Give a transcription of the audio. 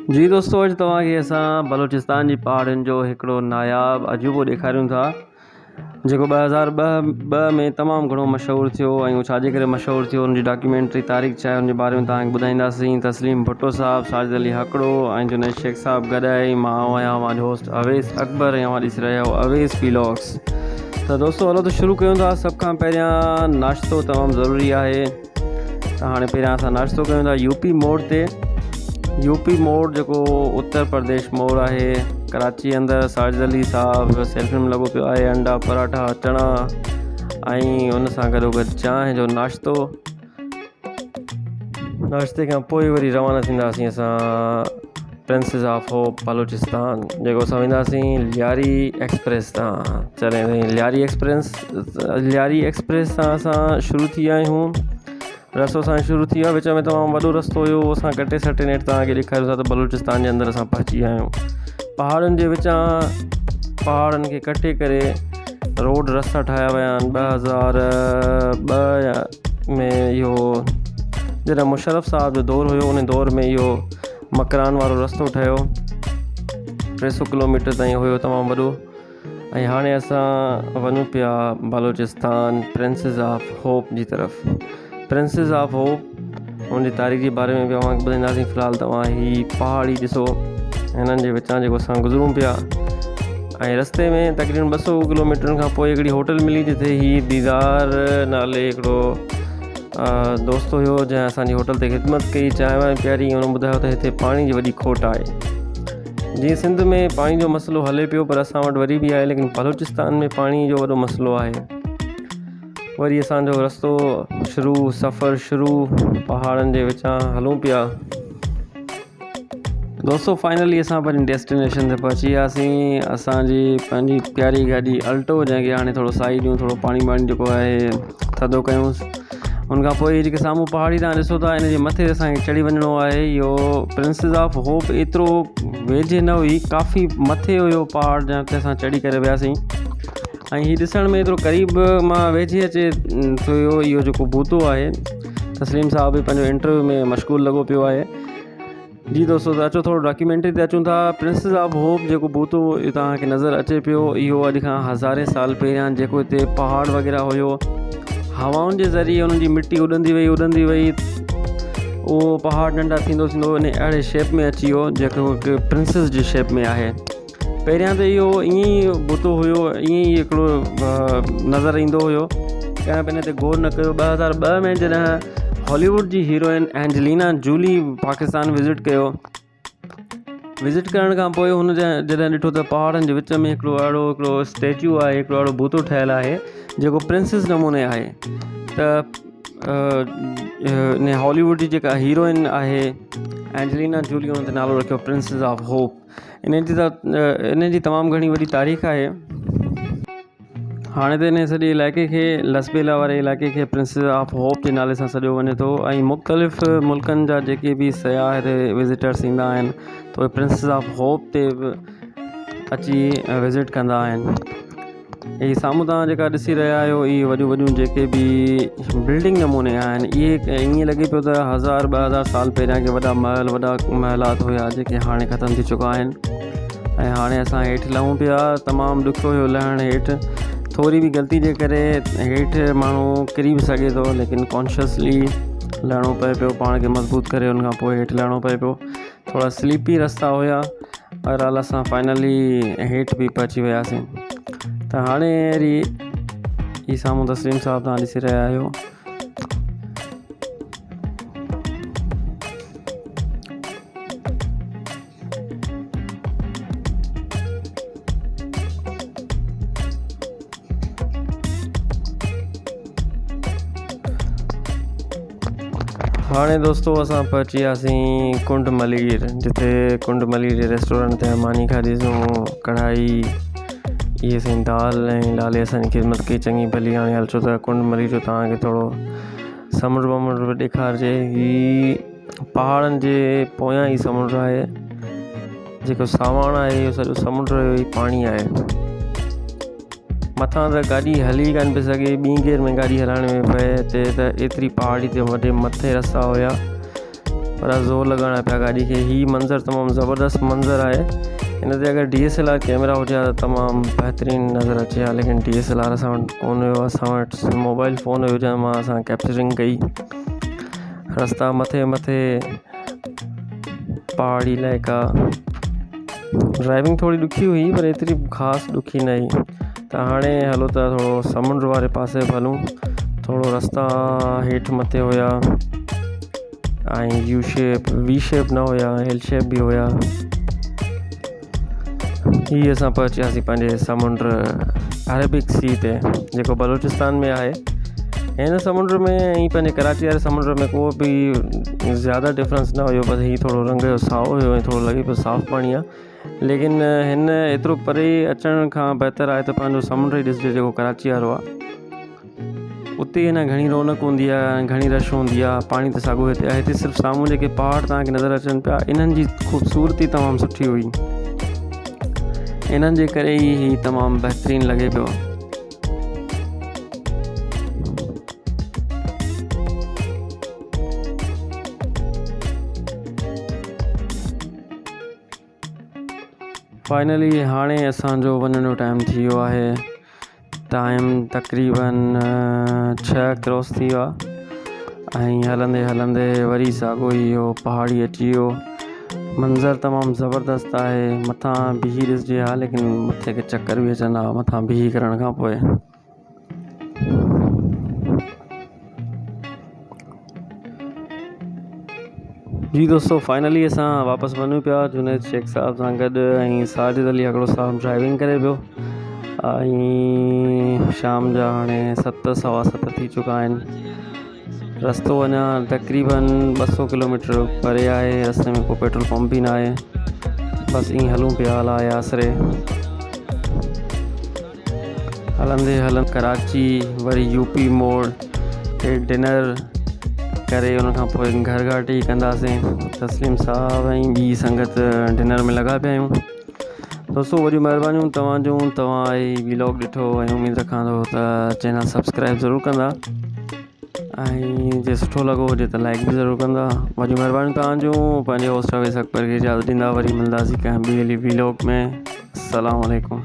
जी दोस्तों, अॼु तव्हांखे असां बलोचिस्तान जी पहाड़ियुनि जो हिकिड़ो नायाबु अजूबो ॾेखारियूं था जेको 2002 में तमामु घणो मशहूरु थियो ऐं उहो छाजे करे मशहूरु थियो उनजी डॉक्यूमेंट्री तारीख़ छा आहे उनजे बारे में तव्हांखे ॿुधाईंदासीं। तस्लीम भुट्टो साहब, साजिद अली हकड़ो ऐं जुनैद शेख साहब गॾु आहे। मां आहियां मुंहिंजो होस्ट अवेस अकबर ऐं ॾिसी रहिया आहियो अवेस व्लॉग्स। त दोस्तों हलो त शुरू कयूं था। सभ खां पहिरियां नाश्तो तमामु ज़रूरी आहे। त हाणे पहिरियां असां नाश्तो कयूं था यूपी मोड़ ते। यूपी मोड़ जेको उत्तर प्रदेश मोड़ आहे कराची अंदरि। साजिद अली साहब सेल्फी में लॻो पियो आहे। अंडा पराठा चणा ऐं उन सां गॾोगॾु चांहि जो नाश्तो। नाश्ते खां पोइ वरी रवाना थींदासीं असां प्रिंसिस ऑफ होप बलोचिस्तान, जेको असां वेंदासीं लियारी एक्सप्रेस तां। चले लियारी एक्सप्रेस तां असां शुरू थी विया आहियूं। रस्तो असां शुरू थी वियो आहे। विच में तमामु वॾो रस्तो हुयो, असां कटे सटे नेट तव्हांखे ॾेखारियूं था त बलूचिस्तान जे अंदरि असां पहुची विया आहियूं। पहाड़नि जे विचां पहाड़नि खे कटे करे रोड रस्ता ठाहिया विया आहिनि। 2002 में इहो जॾहिं मुशर्रफ साहब जो दौरु हुयो उन दौर में इहो मकरान वारो रस्तो ठहियो। 300 किलोमीटर ताईं हुयो, तमामु वॾो। ऐं हाणे असां वञूं पिया बलूचिस्तान प्रिंसिस ऑफ होप जी तरफ़। प्रिंसिस ऑफ होप उनजी तारीख़ जे बारे में बि तव्हांखे ॿुधाईंदासीं। फ़िलहालु तव्हां ही पहाड़ी ॾिसो, हिननि जे विचां जेको असां गुज़रूं पिया। ऐं रस्ते में तक़रीबन 200 किलोमीटरनि खां पोइ हिकिड़ी होटल मिली जिते ही दीदार नाले हिकिड़ो दोस्त हुयो जंहिं असांजी होटल ते ख़िदमत कई, चांहि वांहि पियारी। हुन ॿुधायो त हिते पाणी जी वॾी खोट आहे। जीअं सिंध में पाणी जो मसइलो हले पियो, पर असां वटि वरी बि आहे, लेकिन बलूचिस्तान में पाणी जो वॾो मसइलो आहे। वरी असांजो रस्तो सफ़र शुरू पहाड़नि जे विचां हलूं पिया। दोस्तों फाइनली असां पंहिंजी डेस्टिनेशन ते पहुची वियासीं। असांजी पंहिंजी प्यारी गाॾी अल्टो, जंहिंखे हाणे थोरो साई ॾियूं, थोरो पाणी वाणी जेको आहे थधो कयूंसि। उनखां पोइ जेके साम्हूं पहाड़ी तव्हां ॾिसो था, इन जे मथे असांखे चढ़ी वञिणो आहे। इहो प्रिंसिस ऑफ होप एतिरो वेझे न हुई, काफ़ी मथे हुयो पहाड़ जंहिं ते असां चढ़ी करे वियासीं। ऐं हीउ ॾिसण में एतिरो क़रीब मां वेझे अचे थियो। इहो जेको बूतो आहे, तस्लीम साहब बि पंहिंजो इंटरव्यू में मशगूल लॻो पियो आहे। जी दोस्तों, त अचो थोरो डॉक्यूमेंट्री ते अचूं था। प्रिंसिस ऑफ होप जेको बूतो तव्हांखे नज़र अचे पियो, इहो अॼु खां हज़ारे साल पहिरियां जेको हिते पहाड़ वग़ैरह हुयो, हवाउनि जे ज़रिए उन्हनि जी मिटी उॾंदी वई, उहो पहाड़ नंढा थींदो इन अहिड़े शेप में अची वियो जेको हिकु प्रिंसिस जी शेप में आहे। पहिरियां त इहो ईअं ई बूतो हुयो, ईअं ई हिकिड़ो नज़र ईंदो हुयो। कंहिं बि हिन ते गौर न कयो। 2002 में जॾहिं हॉलीवुड जी heroine Angelina Jolie Pakistan visit करण खां पोइ हुन जॾहिं ॾिठो त पहाड़नि जे विच में हिकिड़ो स्टैचू आहे, हिकिड़ो अहिड़ो बूतो ठहियलु आहे जेको प्रिंसिस नमूने आहे। त हॉलीवुड जी जेका हीरोइन आहे एंजेलिना जूली, हुन ते नालो रखियो प्रिंसिस ऑफ होप। इन जी तमामु घणी वॾी तारीख़ आहे। हाणे त इन सॼे इलाइक़े खे, लसबेला वारे इलाइक़े खे प्रिंसिस ऑफ होप जे नाले सां सॾियो वञे थो। ऐं मुख़्तलिफ़ मुल्कनि जा जेके बि सयाह हिते विज़िटर्स ईंदा आहिनि त उहे प्रिंसिस ऑफ होप ते बि अची विज़िट कंदा आहिनि। इहे साम्हूं तव्हां जेका ॾिसी रहिया आहियो, इहे वॾियूं जेके बि बिल्डिंग नमूने आहिनि, इहे ईअं लॻे पियो त 1000-2000 साल पहिरियां के वॾा महलात हुया जेके हाणे ख़तमु थी चुका आहिनि। ऐं हाणे असां हेठि लहूं पिया। तमामु ॾुखियो हुयो लहणु हेठि। थोरी बि ग़लती जे करे हेठि माण्हू किरी बि सघे थो, लेकिन कॉन्शियसली लहिणो पए पियो, पाण खे मज़बूत करे उनखां पोइ हेठि लहिणो पए पियो। थोरा स्लीपी रस्ता हुया। बहरहाल असां फाइनली हेठि बि पहुची वियासीं। त हाणे वरी ही साम्हूं तस्लीम साहब तव्हां ॾिसी रहिया आहियो। हाणे दोस्तों असां पहुची वियासीं कुंड मलीर, जिते कुंड मलीर जे रेस्टोरेंट ते मानी खाधीसूं, कढ़ाई, इहे साईं दाल ऐं लाले असांजी ख़िदमत कई चङी भली। हाणे हल छो त कुंड मलीर जो तव्हांखे थोरो समुंड वमुंड बि ॾेखारिजे। ही पहाड़नि जे पोयां ई समुंड आहे, जेको सावण आहे इहो सॼो समुंड जो ई पाणी आहे। मथां त गाॾी हली कान पई सघे, ॿीं गियर में गाॾी हलाइण में पए हिते त एतिरी पहाड़ी ते वॾे मथे रस्ता हुया। पर ज़ोर लॻाइणा पिया गाॾी खे। हीअ मंज़र तमामु ज़बरदस्त मंज़र आहे। हिन ते अगरि DSLR कैमरा हुजे हा त तमामु बहितरीनु नज़र अचे हा, लेकिन DSLR असां वटि कोन हुयो। असां वटि मोबाइल फ़ोन हुयो जंहिं मां असां कैप्चरिंग कई। रस्ता मथे मथे, पहाड़ी इलाइक़ा, ड्राइविंग थोरी ॾुखी हुई पर एतिरी ख़ासि ॾुखी न हुई। त हाणे हलो त थोरो समुंड वारे पासे बि हलूं। थोरो रस्ता हेठि मथे हुया ऐं U शेप V शेप न हुया, L शेप बि हुया। हीअ असां पहुचियासीं पंहिंजे समुंड अरेबिक सी ते, जेको बलूचिस्तान में आहे। हिन समुंड में ऐं पंहिंजे कराची वारे समुंड में को बि ज़्यादा डिफरेंस न हुयो, बसि हीअ थोरो रंग जो साओ हुयो ऐं थोरो लॻे पियो साफ़ु पाणी आहे। लेकिन हिन एतिरो परे अचण खां बहितर आहे त पंहिंजो समुंड ई ॾिसिजे जेको कराची वारो आहे। उते न घणी रौनक हूंदी आहे, घणी रश हूंदी आहे, पाणी त साॻियो हिते आहे। हिते सिर्फ़ु साम्हूं जेके पहाड़ तव्हांखे नज़र अचनि पिया, इन्हनि जी ख़ूबसूरती तमामु सुठी हुई। इन्हनि जे करे ई हीअ तमामु बहितरीनु लॻे पियो। फाइनली हाणे असांजो वञण जो टाइम थी वियो आहे। टाइम तक़रीबन 6 क्रॉस थी वियो आहे ऐं हलंदे हलंदे वरी साॻियो ई इहो पहाड़ी अची वियो। मंज़र तमामु ज़बरदस्त आहे। मथां बिही ॾिसिजे हा, लेकिन मथे खे चकर बि अचनि हा मथां बिही करण खां पोइ। जी दोस्तों, फाइनली असां वापसि वञूं पिया जुनैद शेख साहब सां गॾु ऐं साजिद अली हिकिड़ो साहब ड्राइविंग करे पियो। ऐं शाम जा हाणे 7 सवा 7 थी चुका आहिनि। रस्तो अञा तक़रीबन 200 किलोमीटर परे आहे। रस्ते में को पेट्रोल पंप बि न आहे। बसि ईअं हलूं पिया अला आसरे। हलंदे हलंदे कराची, वरी UP मोड़ ते डिनर करे उन खां पोइ घर घाटी कंदासीं। तस्लीम साहब ऐं ॿी संगत डिनर में लॻा पिया आहियूं। दोस्तों, वॾियूं महिरबानियूं तव्हां हीउ व्लॉग ॾिठो ऐं उमेदु रखां थो त चैनल सब्सक्राइब ज़रूरु कंदा ऐं जे सुठो लॻो हुजे त लाइक बि ज़रूरु कंदा। वॾियूं महिरबानियूं तव्हांजूं। पंहिंजे होस्ट अवेस अकबर खे इजाज़त ॾींदा। वरी मिलंदासीं कंहिं ॿी व्लॉग में। अस्सलामु अलैकुम।